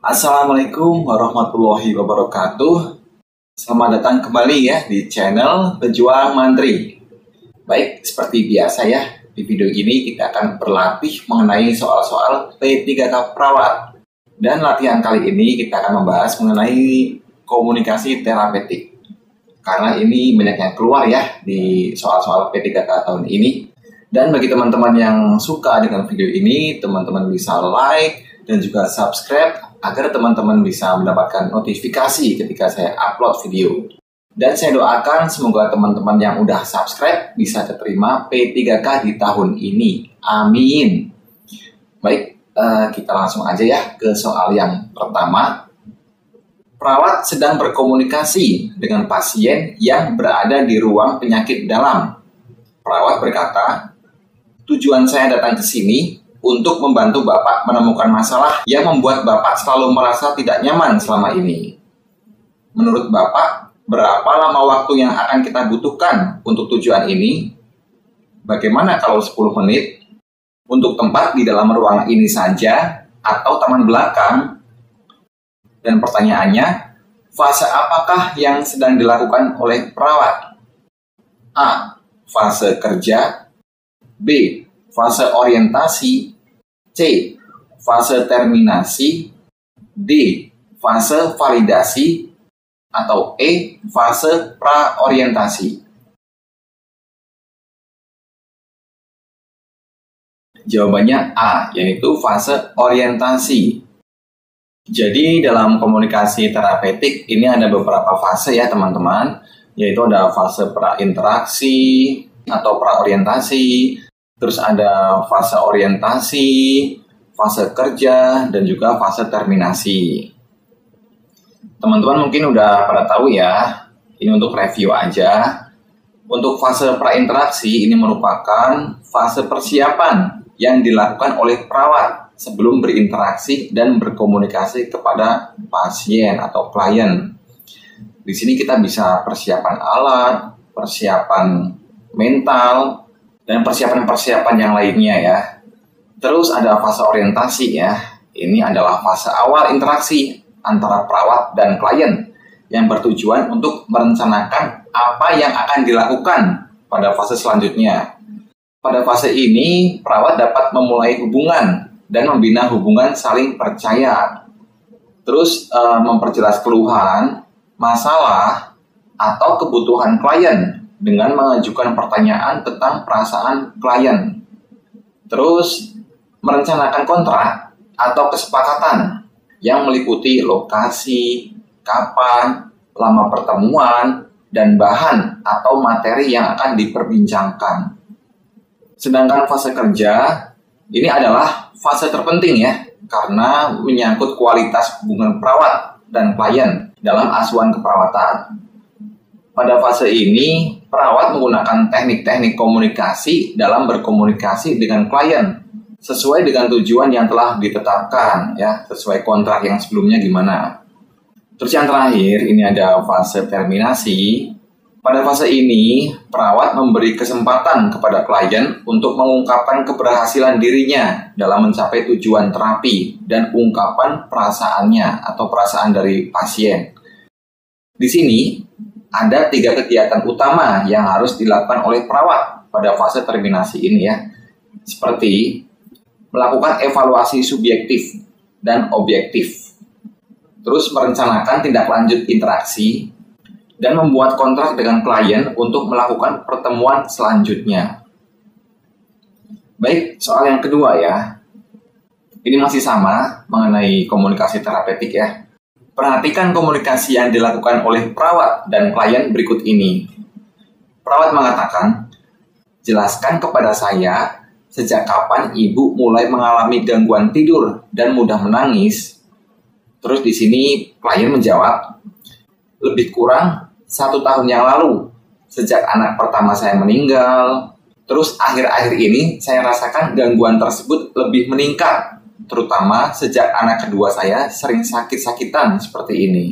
Assalamualaikum warahmatullahi wabarakatuh. Selamat datang kembali ya di channel Pejuang Mantri. Baik, seperti biasa ya, di video ini kita akan berlatih mengenai soal-soal P3K Perawat. Dan latihan kali ini kita akan membahas mengenai komunikasi terapeutik. Karena ini banyak yang keluar ya di soal-soal P3K tahun ini. Dan bagi teman-teman yang suka dengan video ini, teman-teman bisa like dan juga subscribe agar teman-teman bisa mendapatkan notifikasi ketika saya upload video. Dan saya doakan semoga teman-teman yang udah subscribe bisa diterima P3K di tahun ini. Amin. Baik, kita langsung aja ya ke soal yang pertama. Perawat sedang berkomunikasi dengan pasien yang berada di ruang penyakit dalam. Perawat berkata, "Tujuan saya datang ke sini untuk membantu Bapak menemukan masalah yang membuat Bapak selalu merasa tidak nyaman selama ini. Menurut Bapak, berapa lama waktu yang akan kita butuhkan untuk tujuan ini? Bagaimana kalau 10 menit? Untuk tempat di dalam ruangan ini saja atau taman belakang?" Dan pertanyaannya, fase apakah yang sedang dilakukan oleh perawat? A. Fase kerja. B. Fase orientasi. C. Fase terminasi. D. Fase validasi. Atau E. Fase praorientasi. Jawabannya A, yaitu fase orientasi. Jadi dalam komunikasi terapeutik ini ada beberapa fase ya teman-teman, yaitu ada fase prainteraksi atau praorientasi, terus ada fase orientasi, fase kerja, dan juga fase terminasi. Teman-teman mungkin udah pada tahu ya, ini untuk review aja. Untuk fase prainteraksi ini merupakan fase persiapan yang dilakukan oleh perawat sebelum berinteraksi dan berkomunikasi kepada pasien atau klien. Di sini kita bisa persiapan alat, persiapan mental, dan persiapan-persiapan yang lainnya ya. Terus ada fase orientasi ya. Ini adalah fase awal interaksi antara perawat dan klien yang bertujuan untuk merencanakan apa yang akan dilakukan pada fase selanjutnya. Pada fase ini, perawat dapat memulai hubungan dan membina hubungan saling percaya. Terus memperjelas keluhan, masalah, atau kebutuhan klien dengan mengajukan pertanyaan tentang perasaan klien. Terus, merencanakan kontrak atau kesepakatan yang meliputi lokasi, kapan, lama pertemuan, dan bahan atau materi yang akan diperbincangkan. Sedangkan fase kerja, ini adalah fase terpenting ya, karena menyangkut kualitas hubungan perawat dan klien dalam asuhan keperawatan. Pada fase ini, perawat menggunakan teknik-teknik komunikasi dalam berkomunikasi dengan klien sesuai dengan tujuan yang telah ditetapkan ya, sesuai kontrak yang sebelumnya gimana. Terus yang terakhir, ini ada fase terminasi. Pada fase ini, perawat memberi kesempatan kepada klien untuk mengungkapkan keberhasilan dirinya dalam mencapai tujuan terapi dan ungkapan perasaannya atau perasaan dari pasien. Di sini ada 3 kegiatan utama yang harus dilakukan oleh perawat pada fase terminasi ini ya. Seperti melakukan evaluasi subjektif dan objektif. Terus merencanakan tindak lanjut interaksi dan membuat kontrak dengan klien untuk melakukan pertemuan selanjutnya. Baik, soal yang kedua ya. Ini masih sama mengenai komunikasi terapeutik ya. Perhatikan komunikasi yang dilakukan oleh perawat dan klien berikut ini. Perawat mengatakan, "Jelaskan kepada saya sejak kapan ibu mulai mengalami gangguan tidur dan mudah menangis." Terus di sini klien menjawab, "Lebih kurang 1 tahun yang lalu, sejak anak pertama saya meninggal. Terus akhir-akhir ini saya rasakan gangguan tersebut lebih meningkat, terutama sejak anak kedua saya sering sakit-sakitan seperti ini."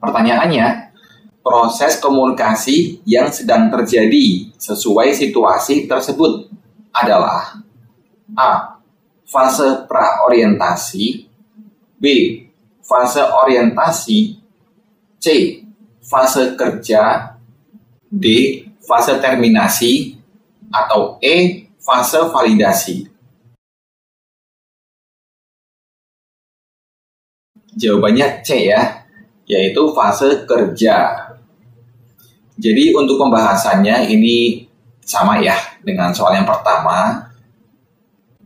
Pertanyaannya, proses komunikasi yang sedang terjadi sesuai situasi tersebut adalah A. Fase praorientasi, Fase orientasi. C. Fase kerja. D. Fase terminasi. Atau E. Fase validasi. Jawabannya C ya, yaitu fase kerja. Jadi untuk pembahasannya ini sama ya dengan soal yang pertama,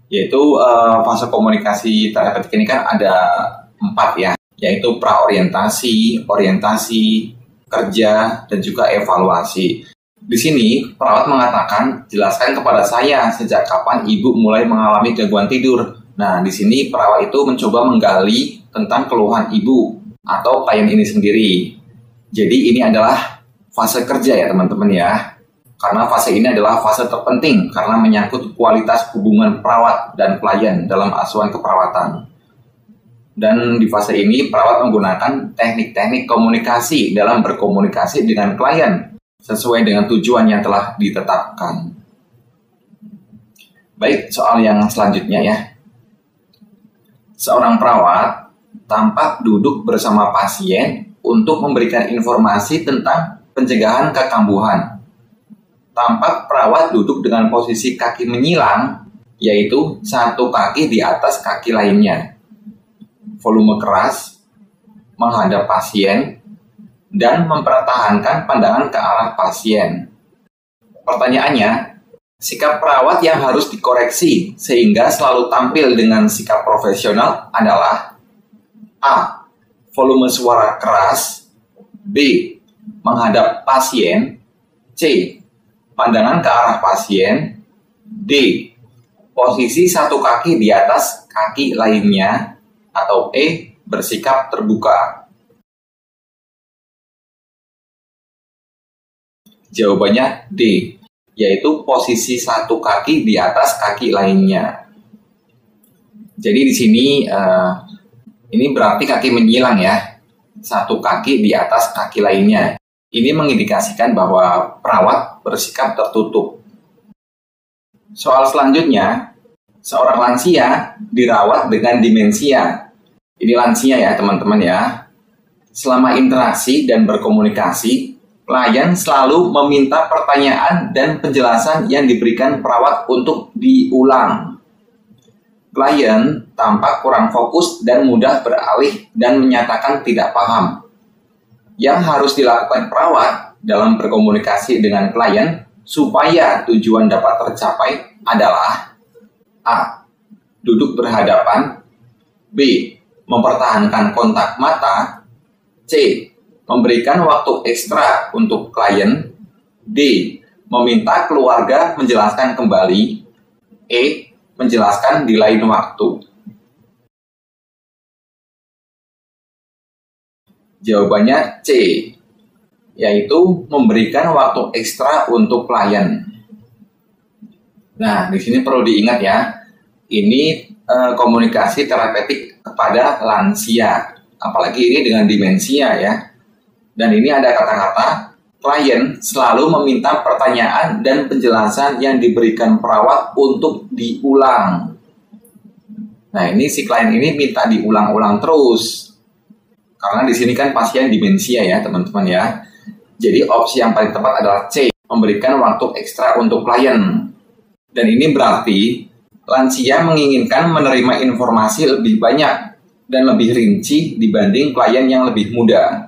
yaitu fase komunikasi terapeutik ini kan ada 4 ya, yaitu praorientasi, orientasi, kerja, dan juga evaluasi. Di sini perawat mengatakan, jelaskan kepada saya sejak kapan ibu mulai mengalami gangguan tidur. Nah, di sini perawat itu mencoba menggali tentang keluhan ibu atau klien ini sendiri. Jadi ini adalah fase kerja ya teman-teman ya. Karena fase ini adalah fase terpenting karena menyangkut kualitas hubungan perawat dan klien dalam asuhan keperawatan. Dan di fase ini perawat menggunakan teknik-teknik komunikasi dalam berkomunikasi dengan klien sesuai dengan tujuan yang telah ditetapkan. Baik, soal yang selanjutnya ya. Seorang perawat tampak duduk bersama pasien untuk memberikan informasi tentang pencegahan kekambuhan. Tampak perawat duduk dengan posisi kaki menyilang, yaitu satu kaki di atas kaki lainnya. Volume keras, menghadap pasien, dan mempertahankan pandangan ke arah pasien. Pertanyaannya, sikap perawat yang harus dikoreksi sehingga selalu tampil dengan sikap profesional adalah A. Volume suara keras. B. Menghadap pasien. C. Pandangan ke arah pasien. D. Posisi satu kaki di atas kaki lainnya. Atau E. Bersikap terbuka. Jawabannya D, yaitu posisi satu kaki di atas kaki lainnya. Jadi di sini ini berarti kaki menyilang ya, satu kaki di atas kaki lainnya. Ini mengindikasikan bahwa perawat bersikap tertutup. Soal selanjutnya, seorang lansia dirawat dengan demensia. Ini lansia ya teman-teman ya. Selama interaksi dan berkomunikasi, klien selalu meminta pertanyaan dan penjelasan yang diberikan perawat untuk diulang. Klien tampak kurang fokus dan mudah beralih dan menyatakan tidak paham. Yang harus dilakukan perawat dalam berkomunikasi dengan klien supaya tujuan dapat tercapai adalah A. Duduk berhadapan. B. Mempertahankan kontak mata. C. Memberikan waktu ekstra untuk klien. D. Meminta keluarga menjelaskan kembali. E. Menjelaskan di lain waktu. Jawabannya C, yaitu memberikan waktu ekstra untuk klien. Nah, di sini perlu diingat ya, ini komunikasi terapeutik kepada lansia, apalagi ini dengan demensia ya. Dan ini ada kata-kata, klien selalu meminta pertanyaan dan penjelasan yang diberikan perawat untuk diulang. Nah, ini si klien ini minta diulang-ulang terus. Karena di sini kan pasien demensia ya, teman-teman ya. Jadi opsi yang paling tepat adalah C, memberikan waktu ekstra untuk klien. Dan ini berarti lansia menginginkan menerima informasi lebih banyak dan lebih rinci dibanding klien yang lebih muda.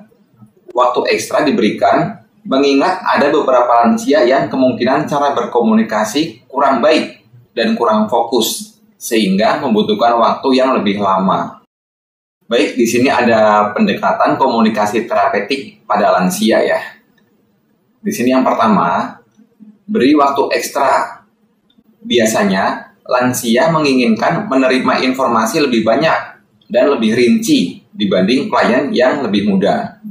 Waktu ekstra diberikan mengingat ada beberapa lansia yang kemungkinan cara berkomunikasi kurang baik dan kurang fokus, sehingga membutuhkan waktu yang lebih lama. Baik, di sini ada pendekatan komunikasi terapeutik pada lansia ya. Di sini yang pertama, beri waktu ekstra. Biasanya, lansia menginginkan menerima informasi lebih banyak dan lebih rinci dibanding klien yang lebih muda.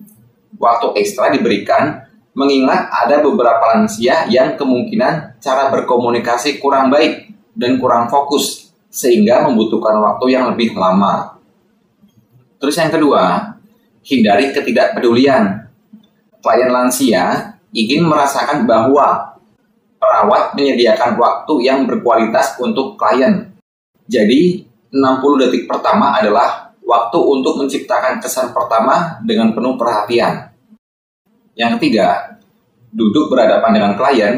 Waktu ekstra diberikan mengingat ada beberapa lansia yang kemungkinan cara berkomunikasi kurang baik dan kurang fokus, sehingga membutuhkan waktu yang lebih lama. Terus yang kedua, hindari ketidakpedulian. Klien lansia ingin merasakan bahwa perawat menyediakan waktu yang berkualitas untuk klien. Jadi, 60 detik pertama adalah waktu untuk menciptakan kesan pertama dengan penuh perhatian. Yang ketiga, duduk berhadapan dengan klien.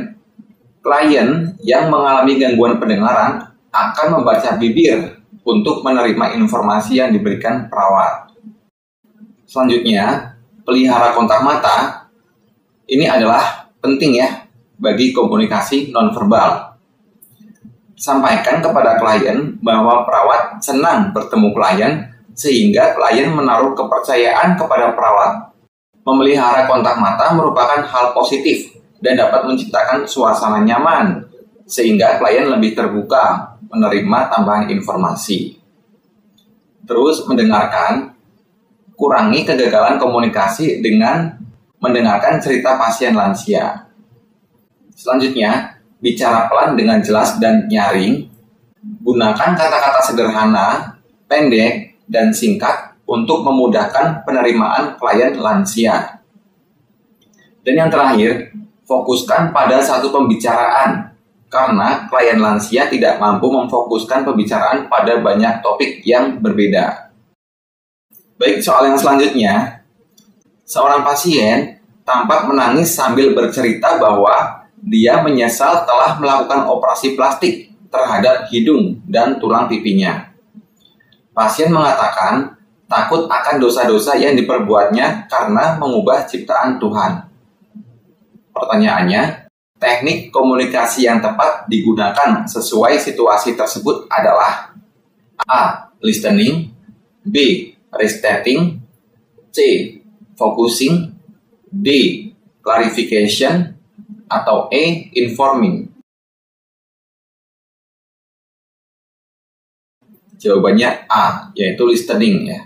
Klien yang mengalami gangguan pendengaran akan membaca bibir untuk menerima informasi yang diberikan perawat. Selanjutnya, pelihara kontak mata. Ini adalah penting ya bagi komunikasi nonverbal. Sampaikan kepada klien bahwa perawat senang bertemu klien sehingga klien menaruh kepercayaan kepada perawat. Memelihara kontak mata merupakan hal positif dan dapat menciptakan suasana nyaman sehingga klien lebih terbuka menerima tambahan informasi. Terus mendengarkan. Kurangi kegagalan komunikasi dengan mendengarkan cerita pasien lansia. Selanjutnya, bicara pelan dengan jelas dan nyaring. Gunakan kata-kata sederhana, pendek, dan singkat untuk memudahkan penerimaan klien lansia. Dan yang terakhir, fokuskan pada satu pembicaraan, karena klien lansia tidak mampu memfokuskan pembicaraan pada banyak topik yang berbeda. Baik, soal yang selanjutnya, seorang pasien tampak menangis sambil bercerita bahwa dia menyesal telah melakukan operasi plastik terhadap hidung dan tulang pipinya. Pasien mengatakan takut akan dosa-dosa yang diperbuatnya karena mengubah ciptaan Tuhan. Pertanyaannya, teknik komunikasi yang tepat digunakan sesuai situasi tersebut adalah A. Listening, B. Restating, C. Focusing, D. Clarification, atau E. Informing. Jawabannya A, yaitu listening ya.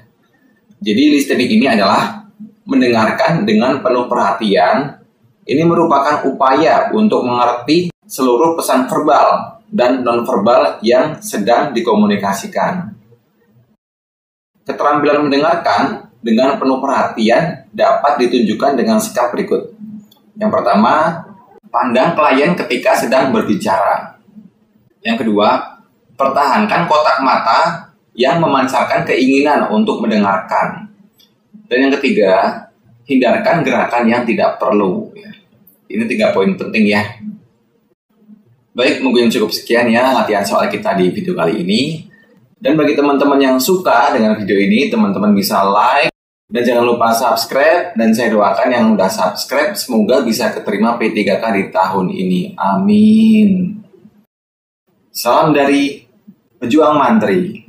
Jadi listening ini adalah mendengarkan dengan penuh perhatian. Ini merupakan upaya untuk mengerti seluruh pesan verbal dan nonverbal yang sedang dikomunikasikan. Keterampilan mendengarkan dengan penuh perhatian dapat ditunjukkan dengan sikap berikut. Yang pertama, pandang klien ketika sedang berbicara. Yang kedua, pertahankan kotak mata yang memancarkan keinginan untuk mendengarkan. Dan yang ketiga, hindarkan gerakan yang tidak perlu. Ini 3 poin penting ya. Baik, mungkin cukup sekian ya latihan soal kita di video kali ini. Dan bagi teman-teman yang suka dengan video ini, teman-teman bisa like. Dan jangan lupa subscribe. Dan saya doakan yang udah subscribe, semoga bisa keterima P3K di tahun ini. Amin. Salam dari Pejuang Mantri.